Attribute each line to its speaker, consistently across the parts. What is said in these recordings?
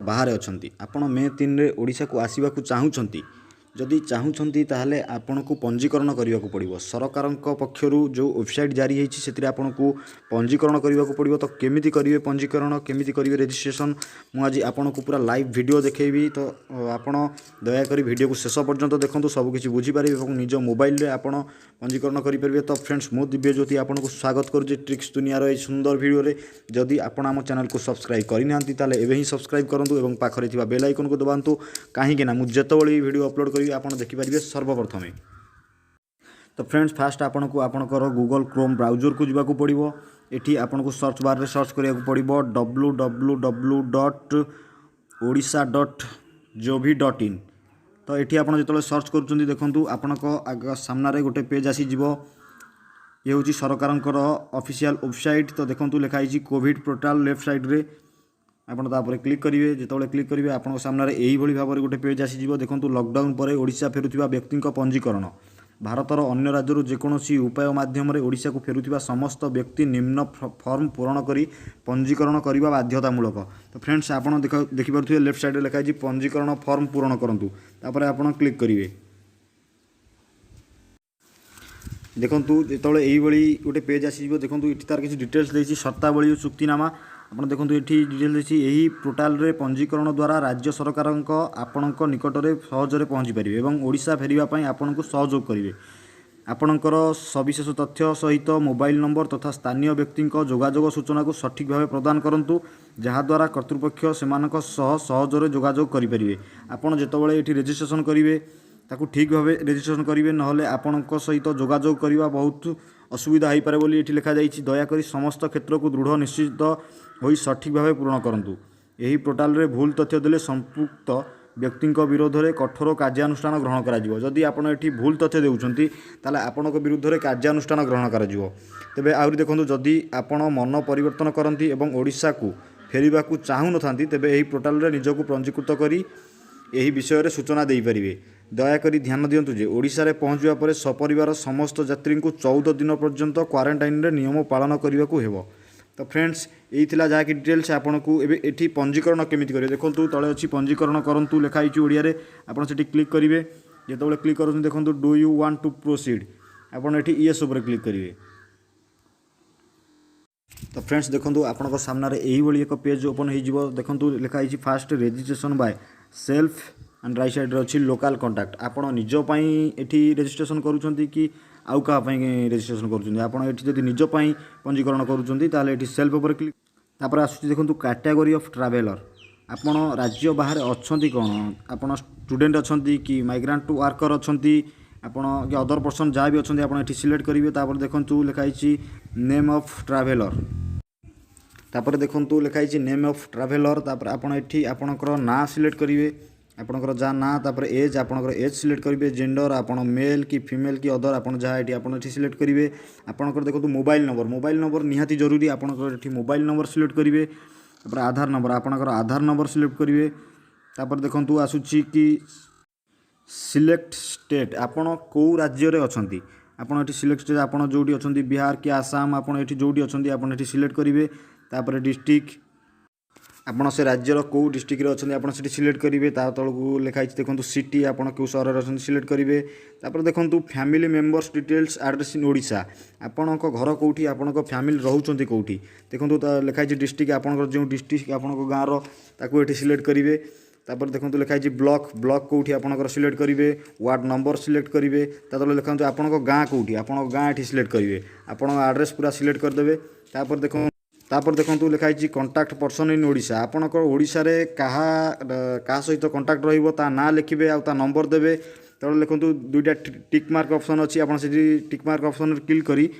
Speaker 1: बाहर अछंती आपण मे 3 रे ओडिशा को आसीबा को चाहुछंती जदि चाहुछंती ताहले आपण को पंजीकरण करने को पड़ो सरकार पक्षर जो वेबसाइट जारी होती से आपन को पंजीकरण करने को पड़ो। तो केमिति करेंगे पंजीकरण केमिति करेंगे रेजिस्ट्रेशन मुझे आपन को पूरा लाइव वीडियो देखेबी। तो आपण दयाकोरी वीडियो को शेष पर्यंत देखो सबकि बुझीपारे और निज मोबाइल रे आपण पंजीकरण करेंगे। तो फ्रेंड्स मो दिव्य ज्योति आपन को स्वागत करुँचे ट्रिक्स दुनियार ये सुंदर वीडियो रे। जदि आपण आम चैनल को सब्सक्राइब करना ताले एवं ही सब्सक्राइब करूँ और पाखरे थिबा बेल आइकन को दबातु कहीं ना मुझे जितेबाला वीडियो अपलोड करी आप देखिपारे सर्वप्रथम। तो फ्रेंड्स फास्ट आपन को आपणकर गूगल क्रोम ब्राउजर को जावाक पड़ो। एटी आपन को सर्च बार रे सर्च करिया पड़ो www.odisha.gov.in। तो ये आप जो सर्च कर देखूँ आपण सामने गोटे पेज आसीज ये हूँ सरकार ऑफिशियल वेबसाइट। तो देखो लिखाई कोविड पोर्टाल लेफ्ट साइड रे आपन तापर क्लिक करेंगे। जो क्लिक करेंगे आप सामने यही भाव में गोटे पेज आसीज देखो लॉकडाउन पर ओडिशा फेरुवा व्यक्ति पंजीकरण भारतर अन्य राज्य जेकोसी उपाय माध्यम ओडिशा को फेरुवा समस्त व्यक्ति निम्न फॉर्म पूरण कर पंजीकरण करने बाध्यतामूलक। तो फ्रेंड्स आप देखिपे लेफ्ट साइड लिखाई पंजीकरण फॉर्म पूरण करूँ तापर आप क्लिक करेंगे। देखूँ जो यही गोटे पेज आसीज देखो ये तार किसी डिटेल्स देती शर्तावली चुक्तिनामा आप देखो ये डिटेल्स देती यही पोर्टाल रे पंजीकरण द्वारा राज्य सरकार आपण निकट में सहजरे पहुँची पारे और ओडिशा फेरवाई आपन को सहयोग करेंगे। आपणकर सविशेष तथ्य सहित मोबाइल नंबर तथा स्थानीय व्यक्ति जोगाजोग सूचना को सठिक भाव प्रदान करूँ जहाद्वारा कर्तृपक्ष से सहजरे जोगाजोग करेंगे। आपड़ जितेबाला ये रेजिस्ट्रेशन करेंगे ताकू ठीक भाव रेजिस्ट्रेशन करेंगे ना आपण सहित जोगाजोग करने बहुत असुविधा हो पारे बोली ये लिखा जाइए। दयाकोरी समस्त क्षेत्र को दृढ़ निश्चित हो सठिक भाव पूर्ण करूँ। यही पोर्टाल रे भूल तथ्य देले संपुक्त व्यक्ति विरोध में कठोर कार्यानुष्ठान ग्रहण करा। जदि आपड़ ये भूल तथ्य देउछंती ताले आपण विरुद्ध में कार्यानुष्ठान ग्रहण करा। तेबे आउरी देखंतु जदि आपण मन परिवर्तन करती और ओडिशा को फेरिबा को चाहू नथांती तेबे एही पोर्टाल रे निजको पंजीकृत करी यही विषय रे सूचना दे पारिबे। दयाकोरी ध्यान दियंतु जे ओडिशा रे पहुँचवा पर सपरिवार समस्त यात्री को 14 दिन पर्यंत क्वारंटाइन रे नियम पालन करने को हेबो। तो फ्रेंड्स यही जहाँ कि डिटेल्स आपन को एठी पंजीकरण केमिति करेंगे देखो तले अच्छी पंजीकरण करूँ लिखाई ओडिया रे आपन सेठी क्लिक करेंगे। जो क्लिक कर देखो do you want to proceed आपन एठी येस उपर क्लिक करेंगे। तो फ्रेंड्स देखो आपण सामने यही एक पेज ओपन हो देखो लिखाई fast registration by self and right side अच्छी लोकल कांटेक्ट आपड़ निजपाई एठी रेजिस्ट्रेशन करूछंती कि आउ क्या रेजिस्ट्रेशन करूछंती आपड़ एठी जदि निजपाई पंजीकरण करूछंती ताले एठी सेल्फ ऊपर क्लिक तापर आसुछि देखंतु कैटेगरी ऑफ ट्रैवलर आपड़ राज्य बाहर अछंती कोन आपड़ स्टूडेंट अछंती कि माइग्रेंट वर्कर अछंती आपड़ कि अदर पर्सन जहाँ भी अछंती आपड़ एठी सिलेक्ट करेंगे। तापर देखंतु लिखाई नेम ऑफ ट्रैवलर तापर देखंतु लिखाई नेम ऑफ ट्रैवलर तापर आपड़ एठी आपणकर ना सिलेक्ट करेंगे आपणकर जहाँ ना तापर एज आपणकर एज सिलेक्ट करेंगे जेंडर आपण मेल कि फीमेल कि अदर आपन जहाँ ये आप सिलेक्ट करेंगे। आपणकर देखो मोबाइल नंबर निहाती जरूरी आपणकर ये मोबाइल नंबर सिलेक्ट करेंगे। तापर आधार नंबर आपणकर आधार नंबर सिलेक्ट करेंगे। तापर देखो आसूची कि सिलेक्ट स्टेट आपन कौ राज्य रे अछंती आपन एठी सिलेक्ट स्टेट आपन जोडी अछंती बिहार कि आसाम आपन एठी जोडी अछंती आपन एठी सिलेक्ट करेंगे। तापर डिस्ट्रिक्ट आपन से राज्यर कौ डिस्ट्रिक्ट रे अछंती आपन सेठी सिलेक्ट करेंगे। ता तळकू लिखाई देखो सिटी आपन कौ शहर रे अछंती सिलेक्ट करेंगे। तापर देखो family members details address in Odisha आपन को घर कोठी आपन को फैमिली रहउचंती कोठी देखो लिखाई डिस्ट्रिक्ट आपन जो डिस्ट्रिक्ट आपन को गाँव रो ताकू एठी सिलेक्ट करेंगे। तापर देखो लिखाई ब्लॉक कोठी आपन सिलेक्ट करेंगे वार्ड नंबर सिलेक्ट करेंगे। तापर लिखा आपन गाँ कोठी आपन गाँ एठी सिलेक्ट करेंगे आपन एड्रेस पूरा सिलेक्ट करदेवे। तापर देखो लिखाई कंटाक्ट पर्सन इन ओडिशा आपन ओडिशा रे कहा सहित कंटाक्ट रहिबो ता ना लिखिबे आ ता नंबर देबे। तो लिखु दुईटा टिक मार्क ऑप्शन अच्छी आपन से टिक मार्क ऑप्शन क्लिक करी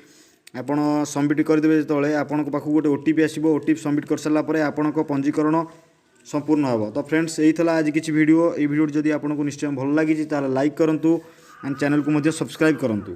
Speaker 1: आपन सबमिट करदेवे। जो आपन को पाखु गोटे ओटीपी आसीबो ओटीपी सबमिट कर सारा पर आपन को पंजीकरण संपूर्ण होबो। तो फ्रेंड्स यही था आज किसी वीडियो ये वीडियो जदि आपन को निश्चय भल लगी ताला लाइक करंतु एंड चैनल को मध्य सब्सक्राइब करंतु।